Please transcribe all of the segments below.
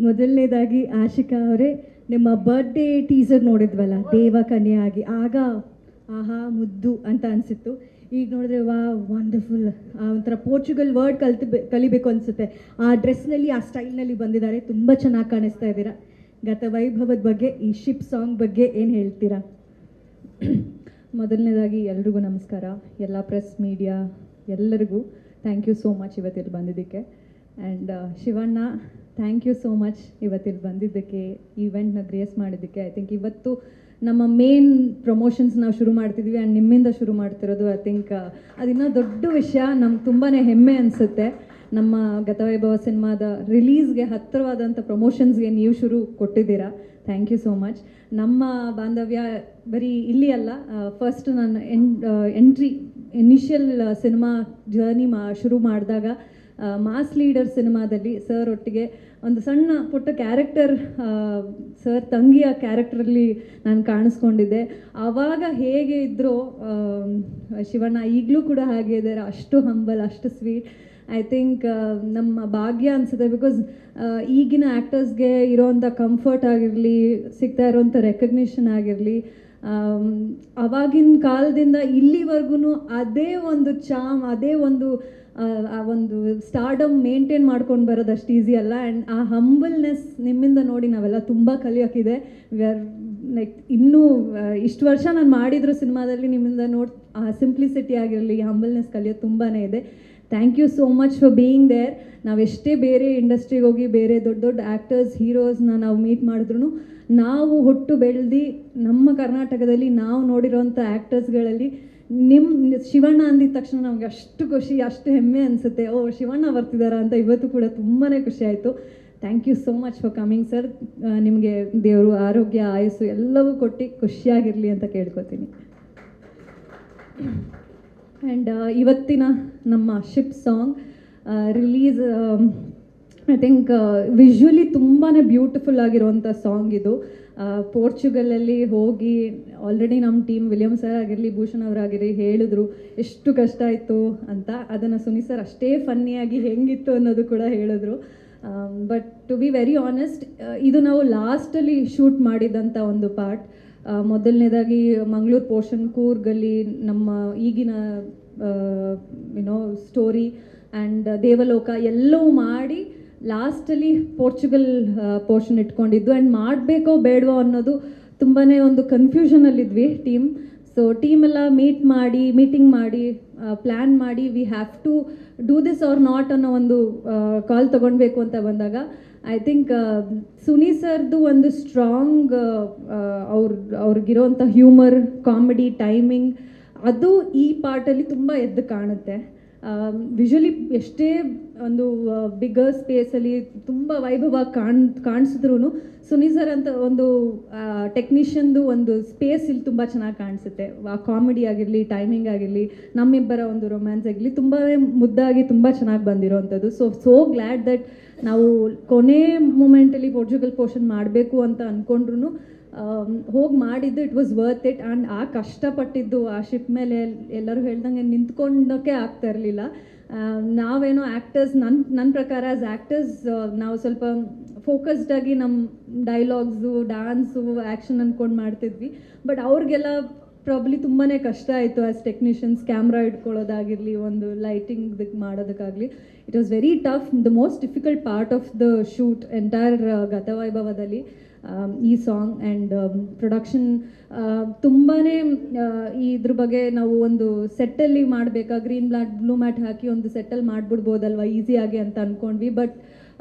ಮೊದಲನೇದಾಗಿ ಆಶಿಕಾ ಅವರೇ, ನಿಮ್ಮ ಬರ್ತ್ಡೇ ಟೀಸರ್ ನೋಡಿದ್ವಲ್ಲ ದೇವ ಕನ್ಯೆ ಆಗಿ, ಆಗ ಆಹಾ ಮುದ್ದು ಅಂತ ಅನಿಸಿತ್ತು. ಈಗ ನೋಡಿದ್ರೆ ವಾ ವಂಡರ್ಫುಲ್, ಒಂಥರ ಪೋರ್ಚುಗಲ್ ವರ್ಡ್ ಕಲಿಬೇಕು ಅನಿಸುತ್ತೆ. ಆ ಡ್ರೆಸ್ನಲ್ಲಿ ಆ ಸ್ಟೈಲ್ನಲ್ಲಿ ಬಂದಿದ್ದಾರೆ, ತುಂಬ ಚೆನ್ನಾಗಿ ಕಾಣಿಸ್ತಾ ಇದ್ದೀರಾ. ಗತವೈಭವದ ಬಗ್ಗೆ, ಈ ಶಿಪ್ ಸಾಂಗ್ ಬಗ್ಗೆ ಏನು ಹೇಳ್ತೀರಾ? ಮೊದಲನೇದಾಗಿ ಎಲ್ರಿಗೂ ನಮಸ್ಕಾರ. ಎಲ್ಲ ಪ್ರೆಸ್ ಮೀಡಿಯಾ ಎಲ್ಲರಿಗೂ ಥ್ಯಾಂಕ್ ಯು ಸೋ ಮಚ್ ಇವತ್ತಿಲ್ಲಿ ಬಂದಿದ್ದಕ್ಕೆ. And Shivanna, thank you so much ಇವತ್ತಿಲ್ಲಿ ಬಂದಿದ್ದಕ್ಕೆ, ಈವೆಂಟ್ನ ಗ್ರೇಸ್ ಮಾಡಿದ್ದಕ್ಕೆ. ಐ ಥಿಂಕ್ ಇವತ್ತು ನಮ್ಮ ಮೇನ್ ಪ್ರಮೋಷನ್ಸ್ ನಾವು ಶುರು ಮಾಡ್ತಿದ್ವಿ ಆ್ಯಂಡ್ ನಿಮ್ಮಿಂದ ಶುರು ಮಾಡ್ತಿರೋದು. ಐ ಥಿಂಕ್ ಅದಿನ್ನೂ ದೊಡ್ಡ ವಿಷಯ, ನಮ್ಗೆ ತುಂಬಾ ಹೆಮ್ಮೆ ಅನಿಸುತ್ತೆ. ನಮ್ಮ ಗತವೈಭವ ಸಿನಿಮಾದ ರಿಲೀಸ್ಗೆ ಹತ್ತಿರವಾದಂಥ ಪ್ರಮೋಷನ್ಸ್ಗೆ ನೀವು ಶುರು ಕೊಟ್ಟಿದ್ದೀರಾ. Thank you so much. ನಮ್ಮ ಬಾಂಧವ್ಯ ಬರೀ ಇಲ್ಲಿ ಅಲ್ಲ, ಫಸ್ಟ್ ನಾನು ಇನಿಷಿಯಲ್ ಸಿನಿಮಾ ಜರ್ನಿ ಶುರು ಮಾಡಿದಾಗ ಮಾಸ್ ಲೀಡರ್ ಸಿನಿಮಾದಲ್ಲಿ ಸರ್ ಒಟ್ಟಿಗೆ ಒಂದು ಸಣ್ಣ ಪುಟ್ಟ ಕ್ಯಾರೆಕ್ಟರ್, ಸರ್ ತಂಗಿಯ ಕ್ಯಾರೆಕ್ಟ್ರಲ್ಲಿ ನಾನು ಕಾಣಿಸ್ಕೊಂಡಿದ್ದೆ. ಆವಾಗ ಹೇಗೆ ಇದ್ದರೂ ಶಿವಣ್ಣ ಈಗಲೂ ಕೂಡ ಹಾಗೆ ಇದ್ದಾರೆ, ಅಷ್ಟು ಹಂಬಲ್, ಅಷ್ಟು ಸ್ವೀಟ್. ಐ ಥಿಂಕ್ ನಮ್ಮ ಭಾಗ್ಯ ಅನಿಸುತ್ತೆ. ಬಿಕಾಸ್ ಈಗಿನ ಆ್ಯಕ್ಟರ್ಸ್ಗೆ ಇರೋವಂಥ ಕಂಫರ್ಟ್ ಆಗಿರಲಿ, ಸಿಗ್ತಾ ಇರೋವಂಥ ರೆಕಗ್ನಿಷನ್ ಆಗಿರಲಿ, ಆವಾಗಿನ ಕಾಲದಿಂದ ಇಲ್ಲಿವರೆಗೂ ಅದೇ ಒಂದು ಚಾಮ್, ಅದೇ ಒಂದು ಆ ಒಂದು ಸ್ಟಾರ್ಡಮ್ ಮೇಂಟೈನ್ ಮಾಡ್ಕೊಂಡು ಬರೋದು ಅಷ್ಟು ಈಸಿ ಅಲ್ಲ. ಆ್ಯಂಡ್ ಆ ಹಂಬಲ್ನೆಸ್ ನಿಮ್ಮಿಂದ ನೋಡಿ ನಾವೆಲ್ಲ ತುಂಬ ಕಲಿಯೋಕ್ಕಿದೆ. ವಿ ಆರ್ ಲೈಕ್ ಇನ್ನೂ ಇಷ್ಟು ವರ್ಷ ನಾನು ಮಾಡಿದ್ರು ಸಿನಿಮಾದಲ್ಲಿ ನಿಮ್ಮಿಂದ ನೋಡಿ ಆ ಸಿಂಪ್ಲಿಸಿಟಿ ಆಗಿರಲಿ, ಹಂಬಲ್ನೆಸ್ ಕಲಿಯೋದು ತುಂಬಾ ಇದೆ. Thank you so much for being there. ನಾವೆಷ್ಟೇ ಬೇರೆ ಇಂಡಸ್ಟ್ರಿಗೆ ಹೋಗಿ ಬೇರೆ ದೊಡ್ಡ ದೊಡ್ಡ ಆ್ಯಕ್ಟರ್ಸ್, ಹೀರೋಸ್ನ ನಾವು ಮೀಟ್ ಮಾಡಿದ್ರು, ನಾವು ಹುಟ್ಟು ಬೆಳೆದು ನಮ್ಮ ಕರ್ನಾಟಕದಲ್ಲಿ ನಾವು ನೋಡಿರೋಂಥ ಆ್ಯಕ್ಟರ್ಸ್ಗಳಲ್ಲಿ ನಿಮ್ಮ ಶಿವಣ್ಣ ಅಂದಿದ ತಕ್ಷಣ ನಮಗೆ ಅಷ್ಟು ಖುಷಿ, ಅಷ್ಟು ಹೆಮ್ಮೆ ಅನಿಸುತ್ತೆ. ಓ, ಶಿವಣ್ಣ ಬರ್ತಿದ್ದಾರಾ ಅಂತ ಇವತ್ತು ಕೂಡ ತುಂಬಾ ಖುಷಿ ಆಯಿತು. Thank you so much for coming sir. ನಿಮಗೆ ದೇವರು ಆರೋಗ್ಯ, ಆಯಸ್ಸು ಎಲ್ಲವೂ ಕೊಟ್ಟು ಖುಷಿಯಾಗಿರಲಿ ಅಂತ ಕೇಳ್ಕೊತೀನಿ. ಆ್ಯಂಡ್ ಇವತ್ತಿನ ನಮ್ಮ ship song release, I think visually ತುಂಬಾ ಬ್ಯೂಟಿಫುಲ್ ಆಗಿರುವಂಥ ಸಾಂಗ್ ಇದು. ಪೋರ್ಚುಗಲಲ್ಲಿ ಹೋಗಿ ಆಲ್ರೆಡಿ ನಮ್ಮ ಟೀಮ್ ವಿಲಿಯಮ್ ಸರ್ ಆಗಿರಲಿ, ಭೂಷಣ್ ಅವರಾಗಿರಲಿ ಹೇಳಿದ್ರು ಎಷ್ಟು ಕಷ್ಟ ಆಯಿತು ಅಂತ. ಅದನ್ನು ಸುನಿ ಸರ್ ಅಷ್ಟೇ ಫನ್ನಿಯಾಗಿ ಹೆಂಗಿತ್ತು ಅನ್ನೋದು ಕೂಡ ಹೇಳಿದ್ರು. But to be very honest, ಇದು ನಾವು ಲಾಸ್ಟಲ್ಲಿ ಶೂಟ್ ಮಾಡಿದಂಥ ಒಂದು ಪಾರ್ಟ್. ಮೊದಲನೇದಾಗಿ ಮಂಗಳೂರು ಪೋರ್ಷನ್, ಕೂರ್ಗಲ್ಲಿ ನಮ್ಮ ಈಗಿನ ಸ್ಟೋರಿ ಆ್ಯಂಡ್ ದೇವಲೋಕ ಎಲ್ಲವೂ ಮಾಡಿ ಲಾಸ್ಟಲ್ಲಿ ಪೋರ್ಚುಗಲ್ ಪೋರ್ಷನ್ ಇಟ್ಕೊಂಡಿದ್ದು. ಆ್ಯಂಡ್ ಮಾಡಬೇಕೋ ಬೇಡವೋ ಅನ್ನೋದು ತುಂಬಾ ಒಂದು ಕನ್ಫ್ಯೂಷನಲ್ಲಿದ್ವಿ ಟೀಮ್. ಸೊ ಟೀಮೆಲ್ಲ ಮೀಟಿಂಗ್ ಮಾಡಿ ಪ್ಲ್ಯಾನ್ ಮಾಡಿ we have to do this or not ಅನ್ನೋ ಒಂದು ಕಾಲ್ ತೊಗೊಳ್ಬೇಕು ಅಂತ ಬಂದಾಗ, ಐ ಥಿಂಕ್ ಸುನಿ ಸರ್ದು ಒಂದು ಸ್ಟ್ರಾಂಗ್ ಅವ್ರಿಗಿರೋಂಥ ಹ್ಯೂಮರ್, ಕಾಮಿಡಿ, ಟೈಮಿಂಗ್, ಅದು ಈ ಪಾರ್ಟಲ್ಲಿ ತುಂಬ ಎದ್ದು ಕಾಣುತ್ತೆ. ವಿಜುವಲಿ ಎಷ್ಟೇ ಒಂದು ಬಿಗ್ಗರ್ ಸ್ಪೇಸಲ್ಲಿ ತುಂಬ ವೈಭವ ಕಾಣಿಸಿದ್ರೂ ಸುನಿ ಸರ್ ಅಂತ ಒಂದು ಟೆಕ್ನಿಷಿಯನ್ದು ಒಂದು ಸ್ಪೇಸ್ ಇಲ್ಲಿ ತುಂಬ ಚೆನ್ನಾಗಿ ಕಾಣಿಸುತ್ತೆ. ಆ ಕಾಮಿಡಿ ಆಗಿರಲಿ, ಟೈಮಿಂಗ್ ಆಗಿರಲಿ, ನಮ್ಮಿಬ್ಬರ ಒಂದು ರೊಮ್ಯಾನ್ಸ್ ಆಗಿರಲಿ ತುಂಬ ಮುದ್ದಾಗಿ ತುಂಬ ಚೆನ್ನಾಗಿ ಬಂದಿರೋವಂಥದ್ದು. ಸೋ ಗ್ಲ್ಯಾಡ್ ದಟ್ ನಾವು ಕೊನೆ ಮೂಮೆಂಟಲ್ಲಿ ಪೋರ್ಚುಗಲ್ ಪೋರ್ಷನ್ ಮಾಡಬೇಕು ಅಂತ ಅಂದ್ಕೊಂಡ್ರು ಹೋಗಿ ಮಾಡಿದ್ದು it was worth it. And ಆ ಕಷ್ಟಪಟ್ಟಿದ್ದು ಆ ಶಿಪ್ ಮೇಲೆ ಎಲ್ಲರೂ ಹೇಳ್ದಂಗೆ ನಿಂತ್ಕೊಂಡೋಕ್ಕೆ ಆಗ್ತಾ ಇರಲಿಲ್ಲ. ನಾವೇನೋ ಆ್ಯಕ್ಟರ್ಸ್, ನನ್ನ ಪ್ರಕಾರ ಆ್ಯಸ್ ಆ್ಯಕ್ಟರ್ಸ್ ನಾವು ಸ್ವಲ್ಪ ಫೋಕಸ್ಡಾಗಿ ನಮ್ಮ ಡೈಲಾಗ್ಸು, ಡ್ಯಾನ್ಸು, ಆ್ಯಕ್ಷನ್ ಅಂದ್ಕೊಂಡು ಮಾಡ್ತಿದ್ವಿ. ಬಟ್ ಅವ್ರಿಗೆಲ್ಲ ಪ್ರಾಬ್ಲಿ ತುಂಬಾ ಕಷ್ಟ ಆಯಿತು ಆ್ಯಸ್ ಟೆಕ್ನಿಷಿಯನ್ಸ್. ಕ್ಯಾಮ್ರಾ ಇಟ್ಕೊಳ್ಳೋದಾಗಿರಲಿ, ಒಂದು ಲೈಟಿಂಗ್ ಮಾಡೋದಕ್ಕಾಗಲಿ, it was very tough. The most difficult part of the shoot entire ಗತವೈಭವದಲ್ಲಿ ಈ ಸಾಂಗ್. ಆ್ಯಂಡ್ ಪ್ರೊಡಕ್ಷನ್ ತುಂಬಾ ಇದ್ರ ಬಗ್ಗೆ ನಾವು ಒಂದು ಸೆಟ್ಟಲ್ಲಿ ಮಾಡಬೇಕಾ, ಗ್ರೀನ್ ಬ್ಲೂ ಮ್ಯಾಟ್ ಹಾಕಿ ಒಂದು ಸೆಟ್ಟಲ್ಲಿ ಮಾಡಿಬಿಡ್ಬೋದಲ್ವ ಈಸಿಯಾಗಿ ಅಂತ ಅಂದ್ಕೊಂಡ್ವಿ. ಬಟ್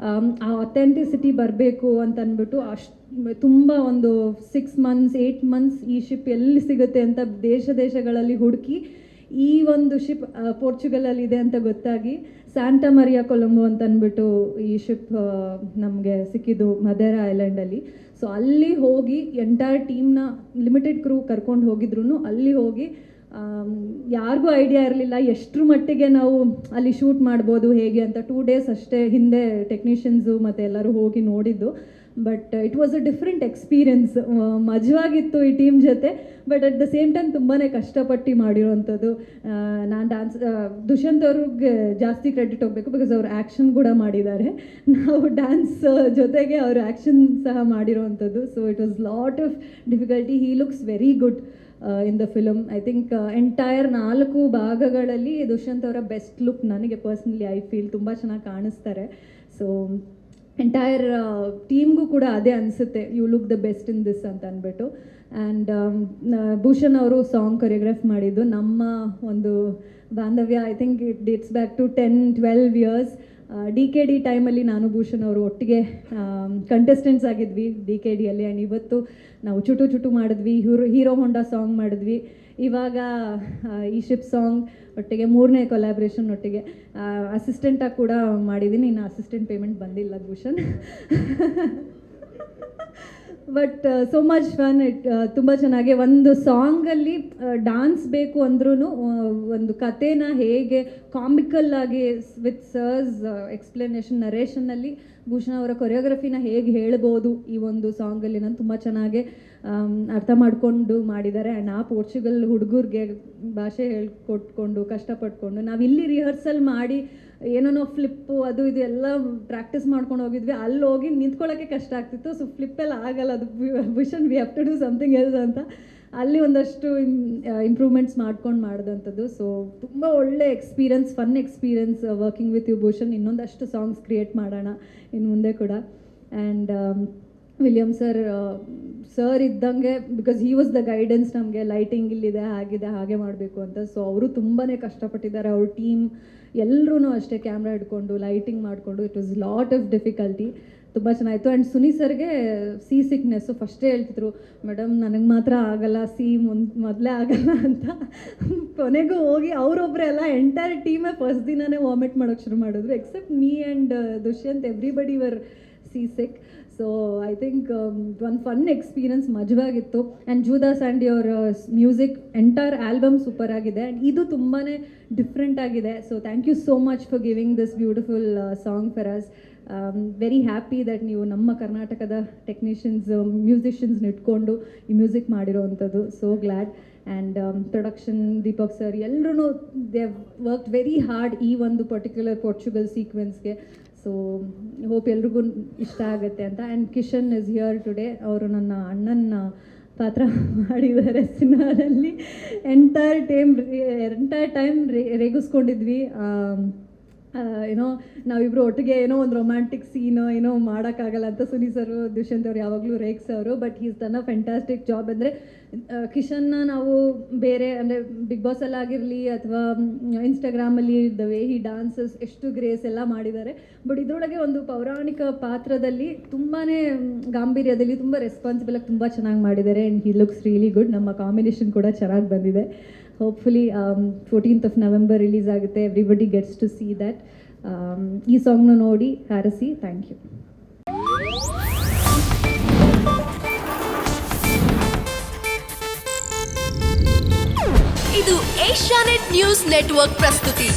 ಆ ಅಥೆಂಟಿಸಿಟಿ ಬರಬೇಕು ಅಂತ ಅಂದ್ಬಿಟ್ಟು ತುಂಬ ಒಂದು 6 months 8 months ಈ ಶಿಪ್ ಎಲ್ಲಿ ಸಿಗುತ್ತೆ ಅಂತ ದೇಶಗಳಲ್ಲಿ ಹುಡುಕಿ ಈ ಒಂದು ಶಿಪ್ ಪೋರ್ಚುಗಲಲ್ಲಿದೆ ಅಂತ ಗೊತ್ತಾಗಿ ಸ್ಯಾಂಟಾ ಮರಿಯಾ ಕೊಲಂಬೋ ಅಂತ ಅಂದ್ಬಿಟ್ಟು ಈ ಶಿಪ್ ನಮಗೆ ಸಿಕ್ಕಿದ್ದು ಮದೇರಾ ಐಲ್ಯಾಂಡಲ್ಲಿ. ಸೊ ಅಲ್ಲಿ ಹೋಗಿ ಎಂಟೈರ್ ಟೀಮ್ನ ಲಿಮಿಟೆಡ್ ಕ್ರೂ ಕರ್ಕೊಂಡು ಹೋಗಿದ್ರು. ಅಲ್ಲಿ ಹೋಗಿ ಯಾರಿಗೂ ಐಡಿಯಾ ಇರಲಿಲ್ಲ ಎಷ್ಟರ ಮಟ್ಟಿಗೆ ನಾವು ಅಲ್ಲಿ ಶೂಟ್ ಮಾಡ್ಬೋದು ಹೇಗೆ ಅಂತ. 2 days ಅಷ್ಟೇ ಹಿಂದೆ ಟೆಕ್ನಿಷಿಯನ್ಸು ಮತ್ತು ಎಲ್ಲರೂ ಹೋಗಿ ನೋಡಿದ್ದು. But it was a different experience. ಮಜವಾಗಿತ್ತು ಈ ಟೀಮ್ ಜೊತೆ, but at the same time ತುಂಬಾ ಕಷ್ಟಪಟ್ಟು ಮಾಡಿರೋವಂಥದ್ದು. ನಾನು ದುಷ್ಯಂತ್ ಅವ್ರಿಗೆ ಜಾಸ್ತಿ ಕ್ರೆಡಿಟ್ ಹೋಗಬೇಕು, ಬಿಕಾಸ್ ಅವ್ರು ಆ್ಯಕ್ಷನ್ ಕೂಡ ಮಾಡಿದ್ದಾರೆ. ನಾವು ಡ್ಯಾನ್ಸ್ ಜೊತೆಗೆ ಅವರು ಆ್ಯಕ್ಷನ್ ಸಹ ಮಾಡಿರೋವಂಥದ್ದು. So it was lot of difficulty. He looks very good in the film. I think entire 4 ಭಾಗಗಳಲ್ಲಿ ದುಷ್ಯಂತ್ ಅವರ ಬೆಸ್ಟ್ ಲುಕ್ ನನಗೆ ಪರ್ಸ್ನಲಿ ಐ ಫೀಲ್ ತುಂಬ ಚೆನ್ನಾಗಿ ಕಾಣಿಸ್ತಾರೆ. ಸೊ ಎಂಟೈರ್ ಟೀಮ್ಗೂ ಕೂಡ ಅದೇ ಅನಿಸುತ್ತೆ, you look the best in this ಅಂತ ಅಂದ್ಬಿಟ್ಟು. ಆ್ಯಂಡ್ ಭೂಷಣ್ ಅವರು ಸಾಂಗ್ ಕೊರಿಯೋಗ್ರಾಫ್ ಮಾಡಿದ್ದು. ನಮ್ಮ ಒಂದು ಬಾಂಧವ್ಯ I think it dates back to 10-12 years. DKD ಟೈಮಲ್ಲಿ ನಾನು ಭೂಷಣ್ ಅವರು ಒಟ್ಟಿಗೆ ಕಂಟೆಸ್ಟೆಂಟ್ಸ್ ಆಗಿದ್ವಿ DKDಯಲ್ಲಿ. ಆ್ಯಂಡ್ ಇವತ್ತು ನಾವು ಚುಟು ಚುಟು ಮಾಡಿದ್ವಿ, ಹೀರೋ ಹೊಂಡಾ ಸಾಂಗ್ ಮಾಡಿದ್ವಿ. ಇವಾಗ ಈ ಶಿಪ್ ಸಾಂಗ್ ಒಟ್ಟಿಗೆ 3ನೇ ಕೊಲ್ಯಾಬ್ರೇಷನ್ ಒಟ್ಟಿಗೆ ಅಸಿಸ್ಟೆಂಟಾಗಿ ಕೂಡ ಮಾಡಿದ್ದೀನಿ. ಇನ್ನು ಅಸಿಸ್ಟೆಂಟ್ ಪೇಮೆಂಟ್ ಬಂದಿಲ್ಲ Bhushan. But so much fun. ತುಂಬ ಚೆನ್ನಾಗಿ ಒಂದು ಸಾಂಗಲ್ಲಿ ಡಾನ್ಸ್ ಬೇಕು ಅಂದ್ರೂ ಒಂದು ಕಥೆನ ಹೇಗೆ ಕಾಮಿಕಲ್ ಆಗಿ ವಿತ್ ಸರ್ಸ್ ಎಕ್ಸ್ಪ್ಲನೇಷನ್ ನರೇಷನ್ನಲ್ಲಿ ಭೂಷಣ್ ಅವರ ಕೊರಿಯೋಗ್ರಫಿನ ಹೇಗೆ ಹೇಳ್ಬೋದು ಈ ಒಂದು ಸಾಂಗಲ್ಲಿ ನಾನು ತುಂಬ ಚೆನ್ನಾಗಿ ಅರ್ಥ ಮಾಡಿಕೊಂಡು ಮಾಡಿದ್ದಾರೆ. ಆ್ಯಂಡ್ ಆ ಪೋರ್ಚುಗಲ್ ಹುಡುಗರಿಗೆ ಭಾಷೆ ಹೇಳ್ಕೊಟ್ಕೊಂಡು ಕಷ್ಟಪಟ್ಕೊಂಡು ನಾವು ಇಲ್ಲಿ ರಿಹರ್ಸಲ್ ಮಾಡಿ ಏನೋ ಫ್ಲಿಪ್ಪು ಅದು ಇದು ಎಲ್ಲ ಪ್ರಾಕ್ಟೀಸ್ ಮಾಡ್ಕೊಂಡು ಹೋಗಿದ್ವಿ. ಅಲ್ಲಿ ಹೋಗಿ ನಿಂತ್ಕೊಳ್ಳೋಕ್ಕೆ ಕಷ್ಟ ಆಗ್ತಿತ್ತು. ಸೊ ಫ್ಲಿಪ್ಪೆಲ್ಲ ಆಗಲ್ಲ, ಅದು Bhushan we have to do something else ಅಂತ ಅಲ್ಲಿ ಒಂದಷ್ಟು ಇಂಪ್ರೂವ್ಮೆಂಟ್ಸ್ ಮಾಡ್ಕೊಂಡು ಮಾಡಿದಂಥದ್ದು. ಸೊ ತುಂಬ ಒಳ್ಳೆ experience, fun experience working with you Bhushan. ಇನ್ನೊಂದಷ್ಟು ಸಾಂಗ್ಸ್ ಕ್ರಿಯೇಟ್ ಮಾಡೋಣ ಇನ್ನು ಮುಂದೆ ಕೂಡ. ಆ್ಯಂಡ್ ವಿಲಿಯಮ್ ಸರ್ ಇದ್ದಂಗೆ, because he was the guidance ನಮಗೆ, ಲೈಟಿಂಗ್ ಇಲ್ಲಿದೆ ಆಗಿದೆ ಹಾಗೆ ಮಾಡಬೇಕು ಅಂತ. ಸೊ ಅವರು ತುಂಬಾ ಕಷ್ಟಪಟ್ಟಿದ್ದಾರೆ. ಅವ್ರ ಟೀಮ್ ಎಲ್ಲರೂ ಅಷ್ಟೇ, ಕ್ಯಾಮ್ರಾ ಹಿಡ್ಕೊಂಡು ಲೈಟಿಂಗ್ ಮಾಡಿಕೊಂಡು. It was lot of difficulty. ತುಂಬ ಚೆನ್ನಾಯಿತು. ಆ್ಯಂಡ್ ಸುನಿ ಸರ್ಗೆ ಸಿಕ್ನೆಸ್ಸು ಫಸ್ಟೇ ಹೇಳ್ತಿದ್ರು, ಮೇಡಮ್ ನನಗೆ ಮಾತ್ರ ಆಗಲ್ಲ, ಮೊದಲೇ ಆಗಲ್ಲ ಅಂತ. ಕೊನೆಗೂ ಹೋಗಿ ಅವರೊಬ್ಬರೇ ಅಲ್ಲ, ಎಂಟೈರ್ ಟೀಮೇ ಫಸ್ಟ್ ದಿನವೇ ವಾಮಿಟ್ ಮಾಡೋಕ್ಕೆ ಶುರು ಮಾಡಿದ್ರು. Except me and Dushyanth, everybody were sick. So I think ಒಂದು ಫನ್ ಎಕ್ಸ್ಪೀರಿಯನ್ಸ್, ಮಜವಾಗಿತ್ತು. And Judah's and your music entire album super ಆಗಿದೆ. ಆ್ಯಂಡ್ ಇದು ತುಂಬಾ ಡಿಫ್ರೆಂಟ್ ಆಗಿದೆ. So thank you so much for giving this beautiful song for us. Very happy that ನೀವು ನಮ್ಮ ಕರ್ನಾಟಕದ technicians ಮ್ಯೂಸಿಷಿಯನ್ಸ್ನ ಇಟ್ಕೊಂಡು ಈ ಮ್ಯೂಸಿಕ್ ಮಾಡಿರೋವಂಥದ್ದು. So glad. And production Deepak sir ಎಲ್ಲರೂ they have worked very hard ಈ ಒಂದು ಪರ್ಟಿಕ್ಯುಲರ್ ಪೋರ್ಚುಗಲ್ ಸೀಕ್ವೆನ್ಸ್ಗೆ. ಸೊ ಹೋಪ್ ಎಲ್ರಿಗೂ ಇಷ್ಟ ಆಗುತ್ತೆ ಅಂತ. And Kishan is here today. ಅವರು ನನ್ನ ಅಣ್ಣನ ಪಾತ್ರ ಮಾಡಿದ್ದಾರೆ ಸಿನಿಮಾದಲ್ಲಿ. ಎಂಟೈರ್ ಟೈಮ್ ರೇಗಿಸ್ಕೊಂಡಿದ್ವಿ. ಏನೋ ನಾವಿಬ್ಬರು ಒಟ್ಟಿಗೆ ಏನೋ ಒಂದು ರೊಮ್ಯಾಂಟಿಕ್ ಸೀನು ಏನೋ ಮಾಡೋಕ್ಕಾಗಲ್ಲ ಅಂತ ಸುನಿ ಸರು ದುಷ್ಯಂತ್ ಅವರು ಯಾವಾಗಲೂ ರೇಗ್ಸೋರು. But he's done a fantastic job. ಅಂದರೆ ಕಿಶನ್ನ ನಾವು ಬೇರೆ ಅಂದರೆ ಬಿಗ್ ಬಾಸಲ್ಲಾಗಿರಲಿ ಅಥವಾ ಇನ್ಸ್ಟಾಗ್ರಾಮಲ್ಲಿ ದ ವೇ ಹಿ ಡಾನ್ಸಸ್ ಎಷ್ಟು ಗ್ರೇಸ್ ಎಲ್ಲ ಮಾಡಿದ್ದಾರೆ. ಬಟ್ ಇದರೊಳಗೆ ಒಂದು ಪೌರಾಣಿಕ ಪಾತ್ರದಲ್ಲಿ ತುಂಬಾ ಗಾಂಭೀರ್ಯದಲ್ಲಿ ತುಂಬ ರೆಸ್ಪಾನ್ಸಿಬಲಾಗಿ ತುಂಬ ಚೆನ್ನಾಗಿ ಮಾಡಿದ್ದಾರೆ. And he looks really good. ನಮ್ಮ ಕಾಂಬಿನೇಷನ್ ಕೂಡ ಚೆನ್ನಾಗಿ ಬಂದಿದೆ. Hopefully 14th of November release ಆಗುತ್ತೆ. Everybody gets to see that. ಈ ಸಾಂಗ್ನ ನೋಡಿ ಹಾರಸಿ. Thank you. ಇದು ಏಷ್ಯಾನೆಟ್ ನ್ಯೂಸ್ ನೆಟ್ವರ್ಕ್ ಪ್ರಸ್ತುತಿ.